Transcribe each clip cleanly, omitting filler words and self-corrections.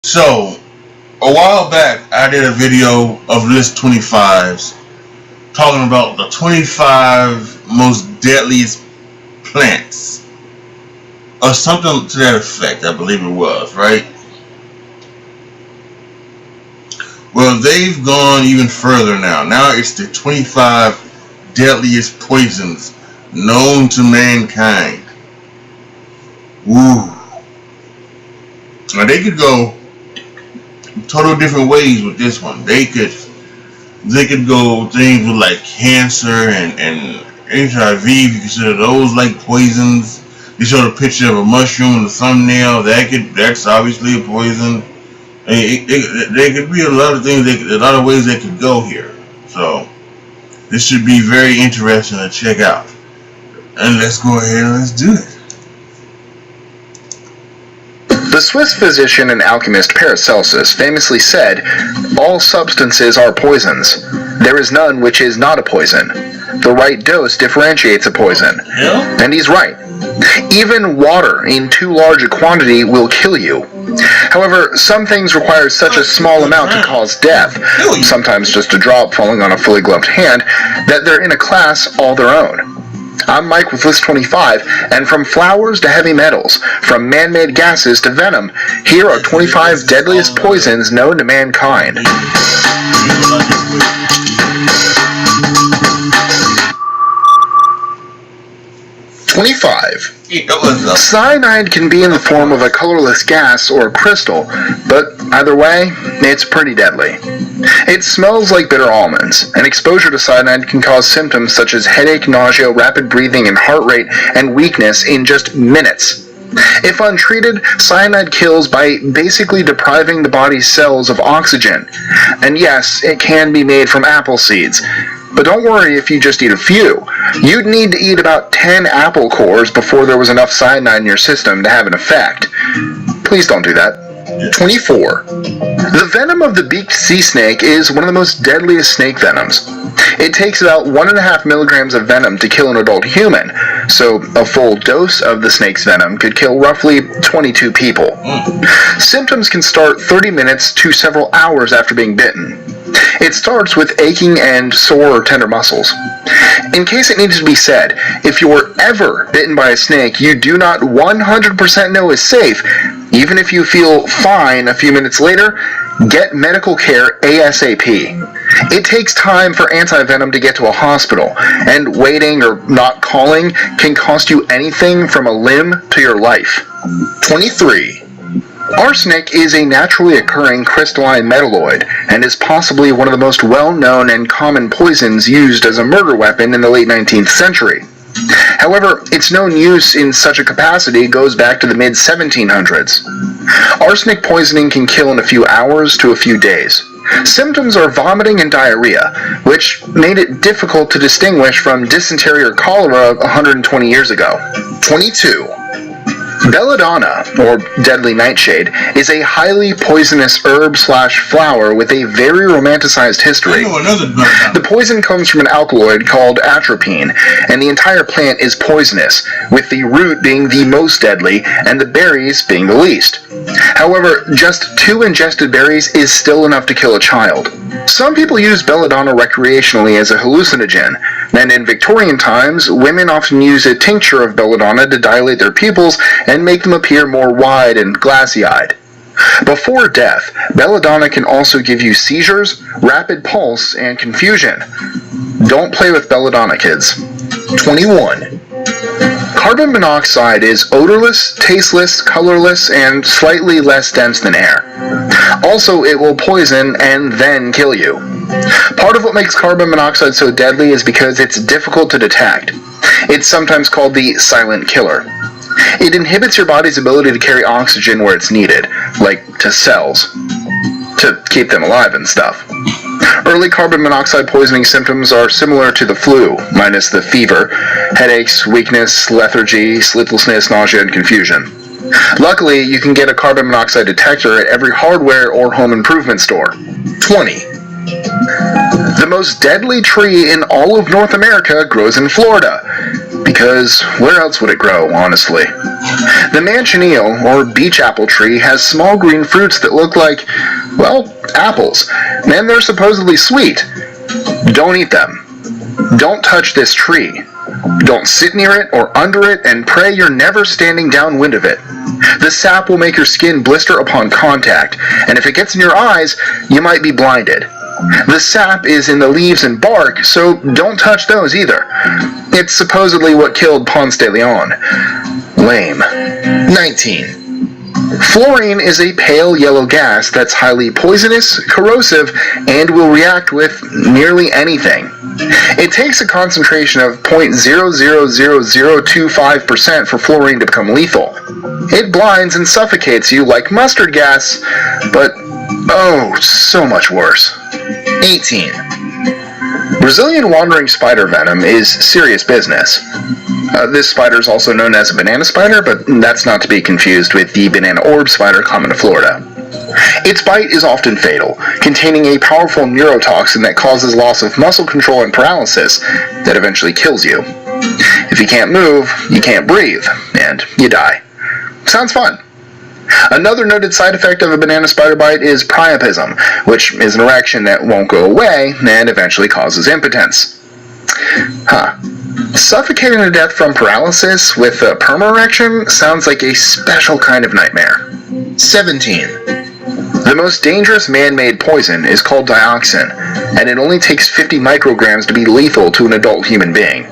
So, a while back, I did a video of list 25s talking about the 25 most deadliest plants. Or something to that effect, I believe it was, right? Well, they've gone even further now. Now it's the 25 deadliest poisons known to mankind. Woo. Now they could go total different ways with this one. They could go things with like cancer and HIV. If you consider those like poisons. They showed a picture of a mushroom in the thumbnail. That's obviously a poison. There could be a lot of things. A lot of ways they could go here. So this should be very interesting to check out. And let's go ahead and let's do it. The Swiss physician and alchemist Paracelsus famously said, "All substances are poisons. There is none which is not a poison. The right dose differentiates a poison." Yeah. And he's right. Even water in too large a quantity will kill you. However, some things require such a small amount to cause death, sometimes just a drop falling on a fully gloved hand, that they're in a class all their own. I'm Mike with List 25, and from flowers to heavy metals, from man-made gases to venom, here are 25 deadliest poisons known to mankind. 25. Cyanide can be in the form of a colorless gas or a crystal, but either way, it's pretty deadly. It smells like bitter almonds, and exposure to cyanide can cause symptoms such as headache, nausea, rapid breathing, and heart rate, and weakness in just minutes. If untreated, cyanide kills by basically depriving the body's cells of oxygen. And yes, it can be made from apple seeds. But don't worry if you just eat a few. You'd need to eat about 10 apple cores before there was enough cyanide in your system to have an effect. Please don't do that. 24. The venom of the beaked sea snake is one of the most deadliest snake venoms. It takes about 1.5 milligrams of venom to kill an adult human, so a full dose of the snake's venom could kill roughly 22 people. Symptoms can start 30 minutes to several hours after being bitten. It starts with aching and sore or tender muscles. In case it needs to be said, if you're ever bitten by a snake you do not 100% know is safe, even if you feel fine a few minutes later, get medical care ASAP. It takes time for anti-venom to get to a hospital, and waiting or not calling can cost you anything from a limb to your life. 23. Arsenic is a naturally occurring crystalline metalloid, and is possibly one of the most well-known and common poisons used as a murder weapon in the late 19th century. However, its known use in such a capacity goes back to the mid-1700s. Arsenic poisoning can kill in a few hours to a few days. Symptoms are vomiting and diarrhea, which made it difficult to distinguish from dysentery or cholera 120 years ago. 22. Belladonna, or deadly nightshade, is a highly poisonous herb/flower with a very romanticized history. The poison comes from an alkaloid called atropine, and the entire plant is poisonous, with the root being the most deadly and the berries being the least. However, just 2 ingested berries is still enough to kill a child. Some people use belladonna recreationally as a hallucinogen, and in Victorian times, women often use a tincture of belladonna to dilate their pupils and make them appear more wide and glassy-eyed. Before death, belladonna can also give you seizures, rapid pulse, and confusion. Don't play with belladonna, kids. 21. Carbon monoxide is odorless, tasteless, colorless, and slightly less dense than air. Also, it will poison and then kill you. Part of what makes carbon monoxide so deadly is because it's difficult to detect. It's sometimes called the silent killer. It inhibits your body's ability to carry oxygen where it's needed, like to cells, to keep them alive and stuff. Early carbon monoxide poisoning symptoms are similar to the flu, minus the fever, headaches, weakness, lethargy, sleeplessness, nausea, and confusion. Luckily, you can get a carbon monoxide detector at every hardware or home improvement store. 20. The most deadly tree in all of North America grows in Florida, because where else would it grow, honestly? The manchineel, or beech apple tree, has small green fruits that look like, well, apples, and they're supposedly sweet. Don't eat them. Don't touch this tree. Don't sit near it or under it, and pray you're never standing downwind of it. The sap will make your skin blister upon contact, and if it gets in your eyes, you might be blinded. The sap is in the leaves and bark, so don't touch those either. It's supposedly what killed Ponce de Leon. Lame. 19. Fluorine is a pale yellow gas that's highly poisonous, corrosive, and will react with nearly anything. It takes a concentration of 0.000025% for fluorine to become lethal. It blinds and suffocates you like mustard gas, but oh, so much worse. 18. Brazilian wandering spider venom is serious business. This spider is also known as a banana spider, but that's not to be confused with the banana orb spider common to Florida. Its bite is often fatal, containing a powerful neurotoxin that causes loss of muscle control and paralysis that eventually kills you. If you can't move, you can't breathe, and you die. Sounds fun. Another noted side effect of a banana spider bite is priapism, which is an erection that won't go away and eventually causes impotence. Suffocating to death from paralysis with a perma-erection sounds like a special kind of nightmare. 17. The most dangerous man-made poison is called dioxin, and it only takes 50 micrograms to be lethal to an adult human being.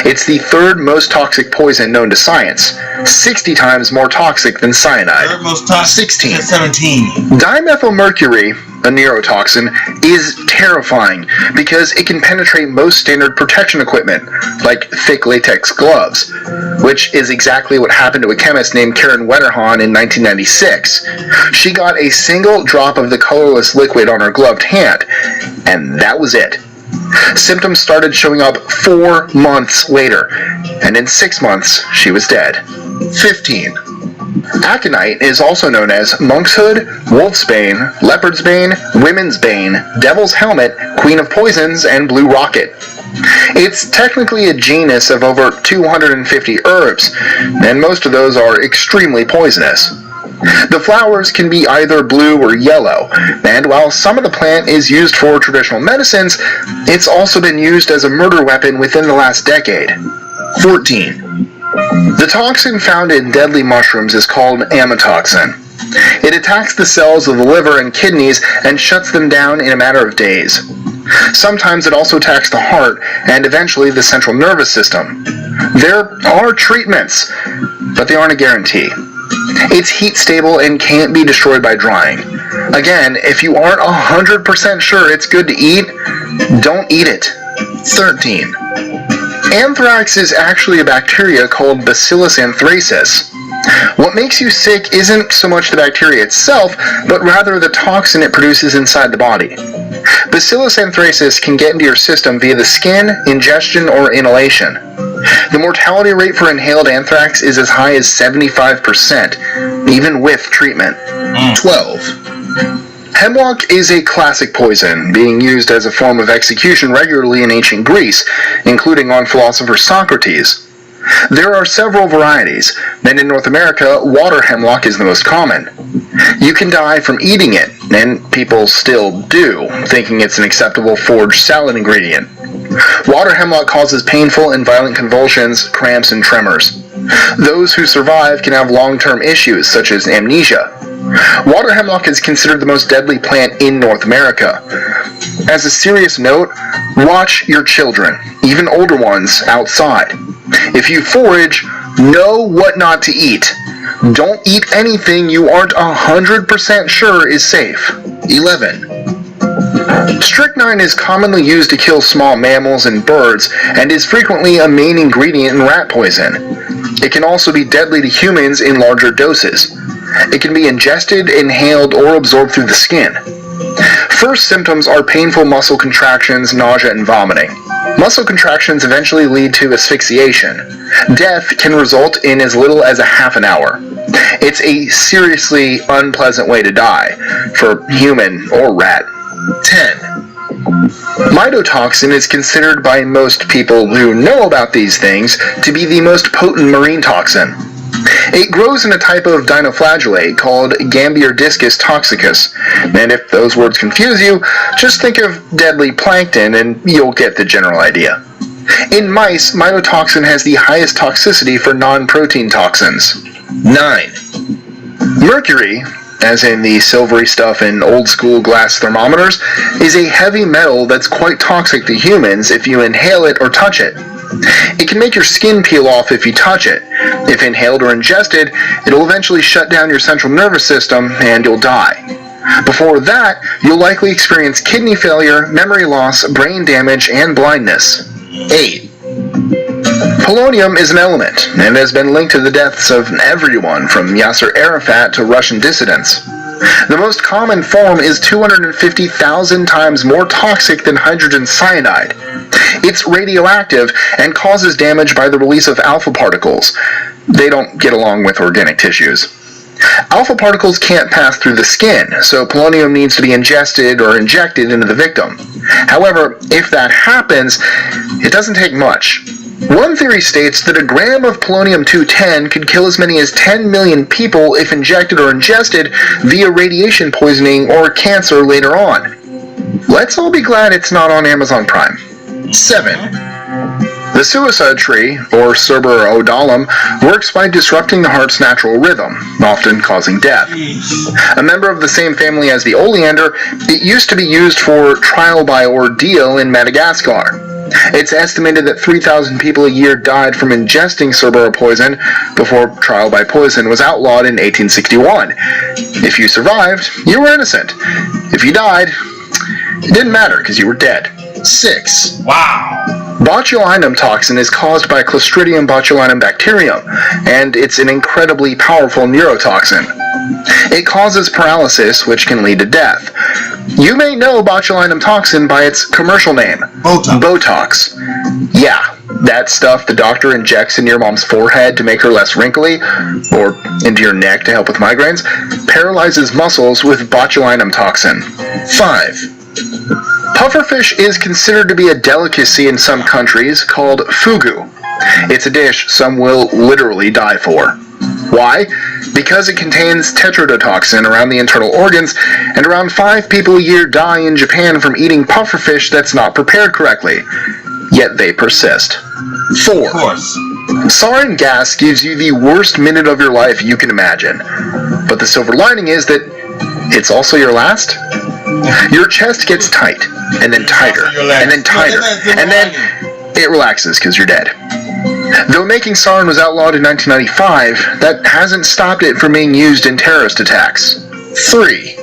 It's the third most toxic poison known to science, 60 times more toxic than cyanide. Third most toxic. 16. 17. Dimethylmercury, a neurotoxin, is terrifying because it can penetrate most standard protection equipment, like thick latex gloves, which is exactly what happened to a chemist named Karen Wetterhahn in 1996. She got a single drop of the colorless liquid on her gloved hand, and that was it. Symptoms started showing up 4 months later, and in 6 months, she was dead. 15. Aconite is also known as monk's hood, wolf's bane, leopard's bane, women's bane, devil's helmet, queen of poisons, and blue rocket. It's technically a genus of over 250 herbs, and most of those are extremely poisonous. The flowers can be either blue or yellow, and while some of the plant is used for traditional medicines, it's also been used as a murder weapon within the last decade. 14. The toxin found in deadly mushrooms is called amatoxin. It attacks the cells of the liver and kidneys and shuts them down in a matter of days. Sometimes it also attacks the heart and eventually the central nervous system. There are treatments, but they aren't a guarantee. It's heat stable and can't be destroyed by drying. Again, if you aren't 100% sure it's good to eat, don't eat it. 13. Anthrax is actually a bacteria called Bacillus anthracis. What makes you sick isn't so much the bacteria itself, but rather the toxin it produces inside the body. Bacillus anthracis can get into your system via the skin, ingestion, or inhalation. The mortality rate for inhaled anthrax is as high as 75%, even with treatment. 12. Hemlock is a classic poison, being used as a form of execution regularly in ancient Greece, including on philosopher Socrates. There are several varieties, and in North America, water hemlock is the most common. You can die from eating it, and people still do, thinking it's an acceptable foraged salad ingredient. Water hemlock causes painful and violent convulsions, cramps, and tremors. Those who survive can have long-term issues, such as amnesia. Water hemlock is considered the most deadly plant in North America. As a serious note, watch your children, even older ones, outside. If you forage, know what not to eat. Don't eat anything you aren't 100% sure is safe. 11. Strychnine is commonly used to kill small mammals and birds, and is frequently a main ingredient in rat poison. It can also be deadly to humans in larger doses. It can be ingested, inhaled, or absorbed through the skin. First symptoms are painful muscle contractions, nausea, and vomiting. Muscle contractions eventually lead to asphyxiation. Death can result in as little as a half an hour. It's a seriously unpleasant way to die, for human or rat. 10. Mido toxin is considered by most people who know about these things to be the most potent marine toxin. It grows in a type of dinoflagellate called Gambierdiscus toxicus, and if those words confuse you, just think of deadly plankton and you'll get the general idea. In mice, mycotoxin has the highest toxicity for non-protein toxins. 9. Mercury, as in the silvery stuff in old-school glass thermometers, is a heavy metal that's quite toxic to humans if you inhale it or touch it. It can make your skin peel off if you touch it. If inhaled or ingested, it'll eventually shut down your central nervous system and you'll die. Before that, you'll likely experience kidney failure, memory loss, brain damage, and blindness. 8. Polonium is an element, and has been linked to the deaths of everyone from Yasser Arafat to Russian dissidents. The most common form is 250,000 times more toxic than hydrogen cyanide. It's radioactive and causes damage by the release of alpha particles. They don't get along with organic tissues. Alpha particles can't pass through the skin, so polonium needs to be ingested or injected into the victim. However, if that happens, it doesn't take much. One theory states that a gram of polonium-210 could kill as many as 10 million people if injected or ingested via radiation poisoning or cancer later on. Let's all be glad it's not on Amazon Prime. 7. The suicide tree, or Cerber odolum, works by disrupting the heart's natural rhythm, often causing death. A member of the same family as the oleander, it used to be used for trial by ordeal in Madagascar. It's estimated that 3,000 people a year died from ingesting Cerber poison before trial by poison was outlawed in 1861. If you survived, you were innocent. If you died, it didn't matter because you were dead. 6. Wow. Botulinum toxin is caused by Clostridium botulinum bacterium, and it's an incredibly powerful neurotoxin. It causes paralysis, which can lead to death. You may know botulinum toxin by its commercial name, Botox. Yeah, that stuff the doctor injects in your mom's forehead to make her less wrinkly, or into your neck to help with migraines, paralyzes muscles with botulinum toxin. 5. Pufferfish is considered to be a delicacy in some countries called fugu. It's a dish some will literally die for. Why? Because it contains tetrodotoxin around the internal organs, and around 5 people a year die in Japan from eating pufferfish that's not prepared correctly. Yet they persist. 4. Of course. Sarin gas gives you the worst minute of your life you can imagine. But the silver lining is that it's also your last. Your chest gets tight, and then tighter, and then tighter, and then it relaxes because you're dead. Though making sarin was outlawed in 1995, that hasn't stopped it from being used in terrorist attacks. 3.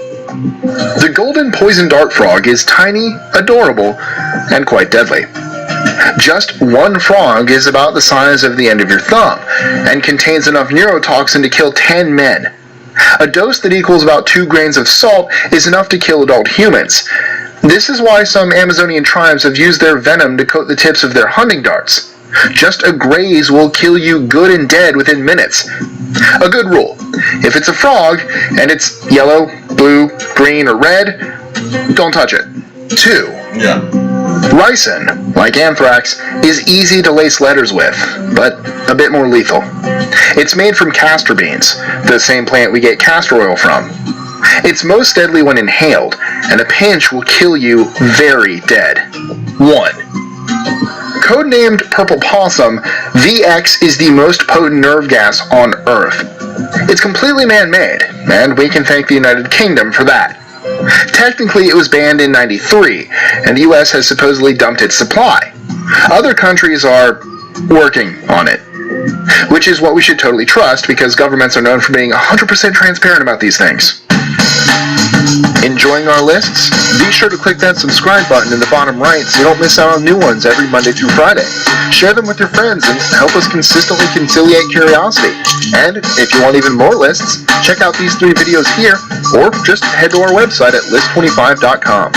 The golden poison dart frog is tiny, adorable, and quite deadly. Just one frog is about the size of the end of your thumb, and contains enough neurotoxin to kill 10 men. A dose that equals about 2 grains of salt is enough to kill adult humans. This is why some Amazonian tribes have used their venom to coat the tips of their hunting darts. Just a graze will kill you good and dead within minutes. A good rule: if it's a frog, and it's yellow, blue, green, or red, don't touch it. 2. Yeah. Ricin, like Anthrax, is easy to lace letters with, but a bit more lethal. It's made from castor beans, the same plant we get castor oil from. It's most deadly when inhaled, and a pinch will kill you very dead. 1. Codenamed Purple Possum, VX is the most potent nerve gas on Earth. It's completely man-made, and we can thank the United Kingdom for that. Technically, it was banned in '93, and the US has supposedly dumped its supply. Other countries are working on it, which is what we should totally trust because governments are known for being 100% transparent about these things. Enjoying our lists? Be sure to click that subscribe button in the bottom right so you don't miss out on new ones every Monday through Friday. Share them with your friends and help us consistently conciliate curiosity. And if you want even more lists, check out these 3 videos here, or just head to our website at list25.com.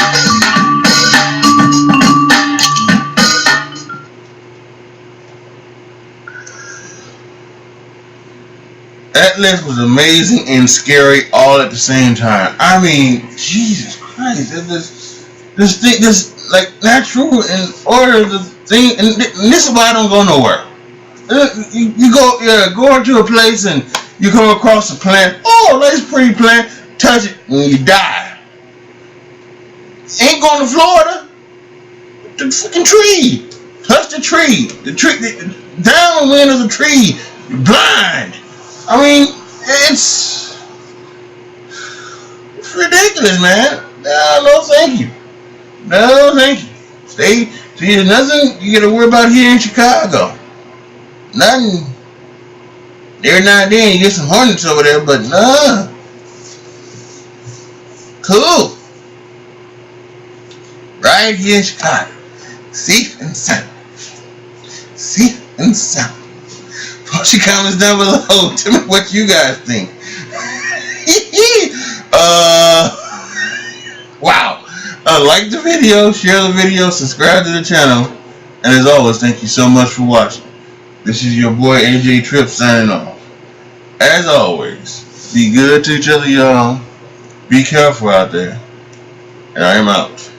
That list was amazing and scary all at the same time. I mean, Jesus Christ, this this like natural in order the thing, and this is why I don't go nowhere. You go into a place and you come across a plant. Oh, nice pretty plant. Touch it and you die. Ain't going to Florida. The freaking tree. Touch the tree. The downwind of the tree. You're blind. I mean, it's ridiculous, man. No, thank you. No, thank you. See, there's nothing you gotta worry about here in Chicago. Nothing. Every now and then you get some hornets over there, but nah. Cool. Right here in Chicago. Safe and sound. Safe and sound. Post your comments down below. Tell me what you guys think. Wow. Like the video, share the video, subscribe to the channel, and as always, thank you so much for watching. This is your boy AJ Tripp signing off. As always, be good to each other, y'all. Be careful out there. And I am out.